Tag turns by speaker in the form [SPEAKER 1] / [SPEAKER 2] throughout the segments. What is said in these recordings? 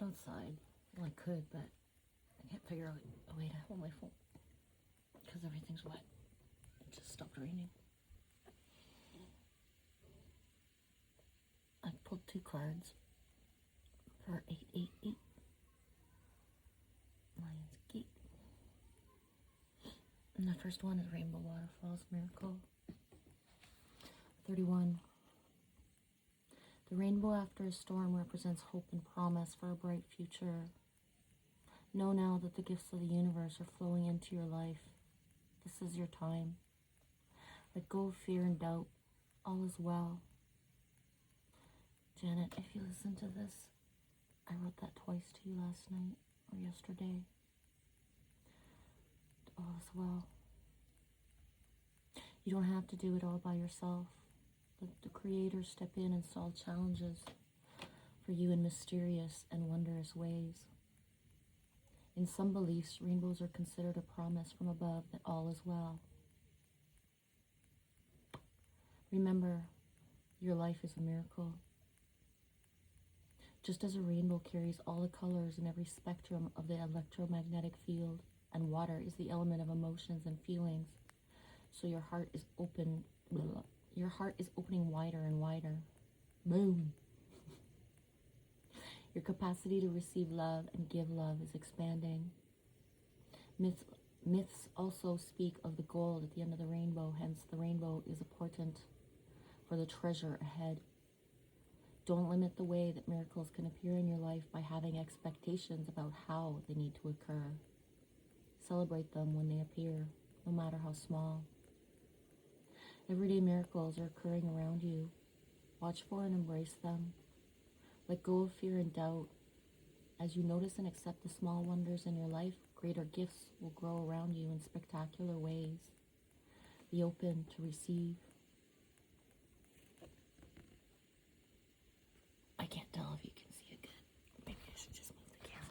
[SPEAKER 1] sit outside. Well, I could, but I can't figure out a way to hold my phone because everything's wet. It just stopped raining. I pulled 2 cards for 888 Lions Gate. And the first one is Rainbow Waterfalls Miracle. 31. The rainbow after a storm represents hope and promise for a bright future. Know now that the gifts of the universe are flowing into your life. This is your time. Let go of fear and doubt. All is well. Janet, if you listen to this, I wrote that twice to you last night or yesterday. All is well. You don't have to do it all by yourself. Let the Creator step in and solve challenges for you in mysterious and wondrous ways. In some beliefs, rainbows are considered a promise from above that all is well. Remember, your life is a miracle. Just as a rainbow carries all the colors in every spectrum of the electromagnetic field, and water is the element of emotions and feelings, so your heart is opening wider and wider. Boom. Your capacity to receive love and give love is expanding. Myths also speak of the gold at the end of the rainbow, hence the rainbow is a portent for the treasure ahead. Don't limit the way that miracles can appear in your life by having expectations about how they need to occur. Celebrate them when they appear, no matter how small. Everyday miracles are occurring around you. Watch for and embrace them. Let go of fear and doubt. As you notice and accept the small wonders in your life, greater gifts will grow around you in spectacular ways. Be open to receive. I can't tell if you can see it good. Maybe I should just move the camera.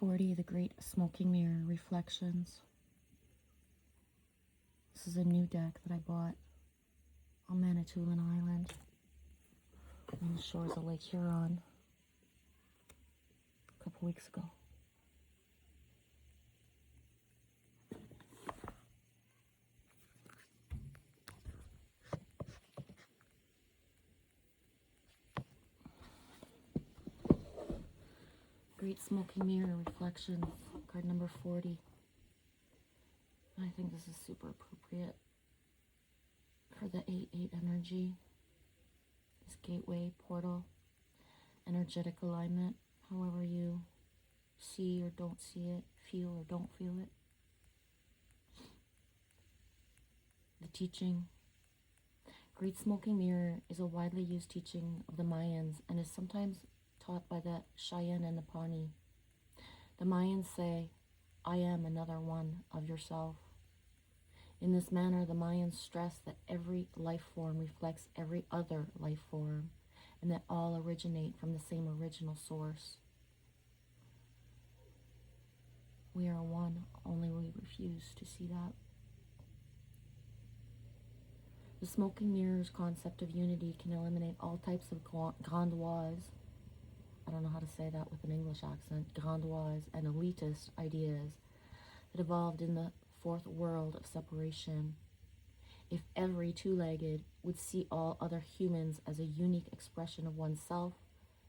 [SPEAKER 1] 40, the Great Smoking Mirror Reflections. This is a new deck that I bought on Manitoulin Island on the shores of Lake Huron a couple weeks ago. Great Smoking Mirror Reflections, card number 40. I think this is super appropriate for the 8-8 energy. This gateway, portal, energetic alignment, however you see or don't see it, feel or don't feel it. The teaching. Great Smoking Mirror is a widely used teaching of the Mayans and is sometimes taught by the Cheyenne and the Pawnee. The Mayans say, I am another one of yourself. In this manner, the Mayans stress that every life form reflects every other life form, and that all originate from the same original source. We are one, only we refuse to see that. The smoking mirror's concept of unity can eliminate all types of grandiose, I don't know how to say that with an English accent, grandiose and elitist ideas that evolved in the fourth world of separation. If every two-legged would see all other humans as a unique expression of oneself,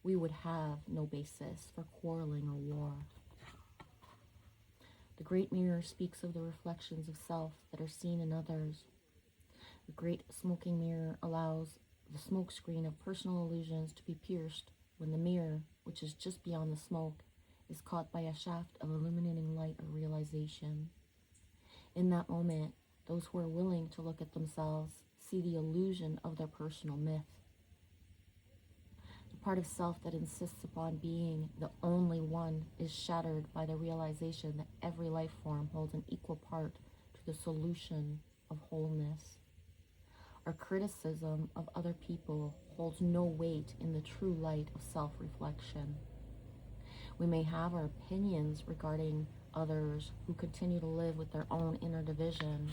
[SPEAKER 1] we would have no basis for quarreling or war. The Great Mirror speaks of the reflections of self that are seen in others. The Great Smoking Mirror allows the smoke screen of personal illusions to be pierced when the mirror, which is just beyond the smoke, is caught by a shaft of illuminating light or realization. In that moment, those who are willing to look at themselves see the illusion of their personal myth. The part of self that insists upon being the only one is shattered by the realization that every life form holds an equal part to the solution of wholeness. Our criticism of other people holds no weight in the true light of self-reflection. We may have our opinions regarding others who continue to live with their own inner division,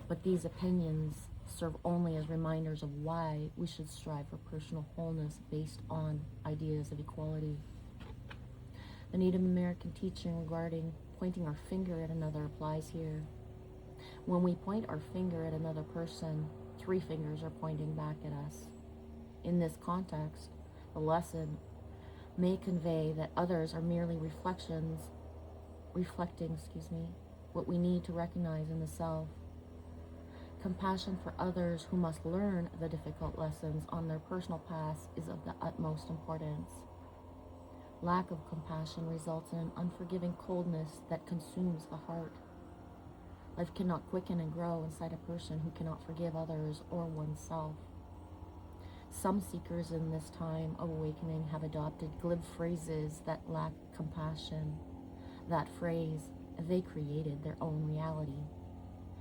[SPEAKER 1] but these opinions serve only as reminders of why we should strive for personal wholeness based on ideas of equality. The Native American teaching regarding pointing our finger at another applies here. When we point our finger at another person, 3 fingers are pointing back at us. In this context, the lesson may convey that others are merely reflecting what we need to recognize in the self. Compassion for others who must learn the difficult lessons on their personal paths is of the utmost importance. Lack of compassion results in an unforgiving coldness that consumes the heart. Life cannot quicken and grow inside a person who cannot forgive others or oneself. Some seekers in this time of awakening have adopted glib phrases that lack compassion. That phrase, "they created their own reality,"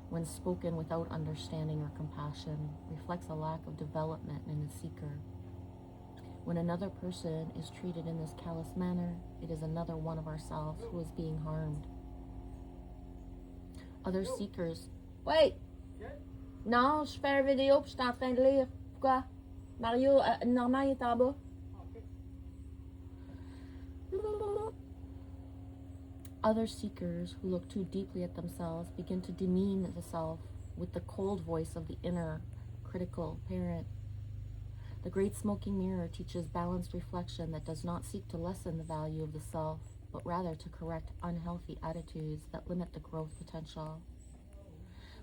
[SPEAKER 1] when spoken without understanding or compassion, reflects a lack of development in the seeker. When another person is treated in this callous manner, it is another one of ourselves who is being harmed. Other seekers... Wait! Non, je fais une vidéo puis je suis en train de lire. Pourquoi? Mario, Normand il est en bas. Other seekers who look too deeply at themselves begin to demean the self with the cold voice of the inner, critical parent. The Great Smoking Mirror teaches balanced reflection that does not seek to lessen the value of the self, but rather to correct unhealthy attitudes that limit the growth potential.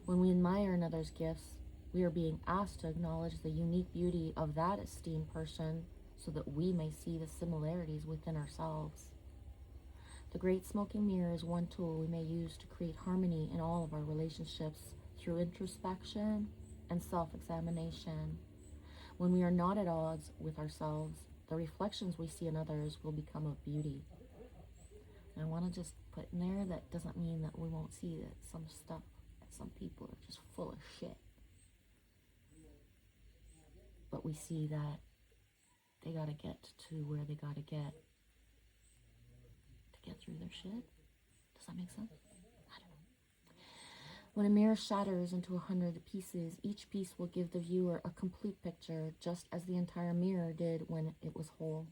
[SPEAKER 1] When we admire another's gifts, we are being asked to acknowledge the unique beauty of that esteemed person so that we may see the similarities within ourselves. The Great Smoking Mirror is one tool we may use to create harmony in all of our relationships through introspection and self-examination. When we are not at odds with ourselves, the reflections we see in others will become of beauty. And I want to just put in there that doesn't mean that we won't see that some stuff, that some people are just full of shit. But we see that they gotta get to where they gotta get to get through their shit. Does that make sense? I don't know. When a mirror shatters into 100 pieces, each piece will give the viewer a complete picture, just as the entire mirror did when it was whole.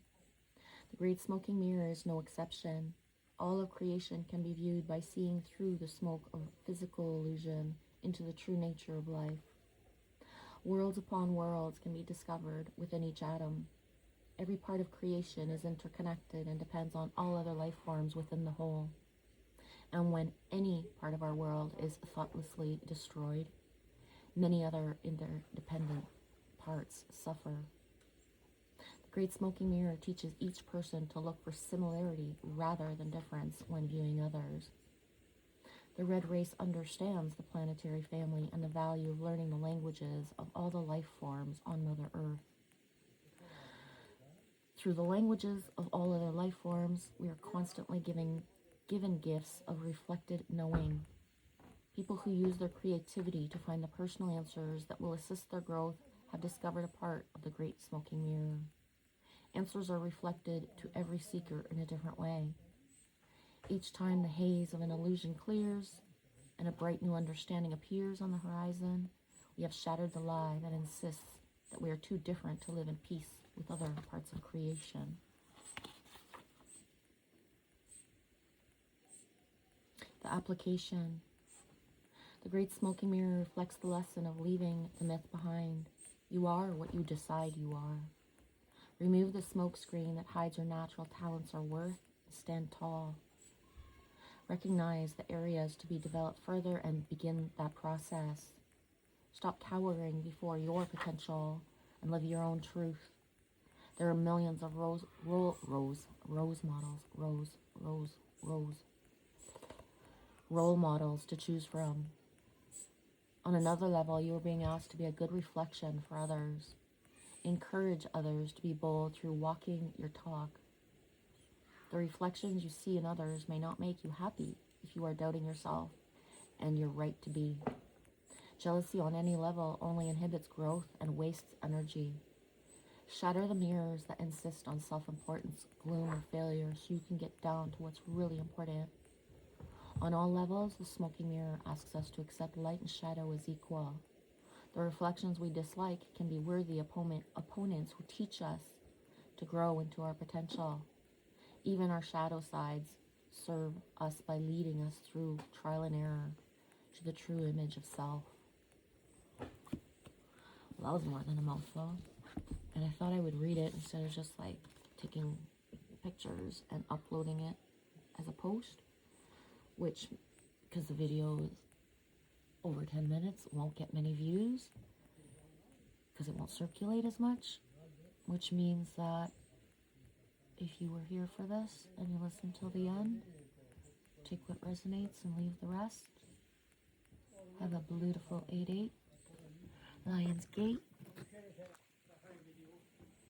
[SPEAKER 1] The Great Smoking Mirror is no exception. All of creation can be viewed by seeing through the smoke of physical illusion into the true nature of life. Worlds upon worlds can be discovered within each atom. Every part of creation is interconnected and depends on all other life forms within the whole. And when any part of our world is thoughtlessly destroyed, many other interdependent parts suffer. The Great Smoking Mirror teaches each person to look for similarity rather than difference when viewing others. The red race understands the planetary family and the value of learning the languages of all the life forms on Mother Earth. Through the languages of all other life forms, we are constantly given gifts of reflected knowing. People who use their creativity to find the personal answers that will assist their growth have discovered a part of the Great Smoking Mirror. Answers are reflected to every seeker in a different way. Each time the haze of an illusion clears and a bright new understanding appears on the horizon, we have shattered the lie that insists that we are too different to live in peace with other parts of creation. The application. The Great Smoking Mirror reflects the lesson of leaving the myth behind. You are what you decide you are. Remove the smoke screen that hides your natural talents or worth. Stand tall. Recognize the areas to be developed further and begin that process. Stop cowering before your potential and live your own truth. There are millions of role models to choose from. On another level, you are being asked to be a good reflection for others. Encourage others to be bold through walking your talk. The reflections you see in others may not make you happy if you are doubting yourself and your right to be. Jealousy on any level only inhibits growth and wastes energy. Shatter the mirrors that insist on self-importance, gloom, or failure so you can get down to what's really important. On all levels, the smoking mirror asks us to accept light and shadow as equal. The reflections we dislike can be worthy opponents who teach us to grow into our potential. Even our shadow sides serve us by leading us through trial and error to the true image of self. Well, that was more than a mouthful. And I thought I would read it instead of just like taking pictures and uploading it as a post, which, because the video is over 10 minutes, won't get many views because it won't circulate as much, which means that if you were here for this and you listen till the end, take what resonates and leave the rest. Have a beautiful 8-8 Lionsgate.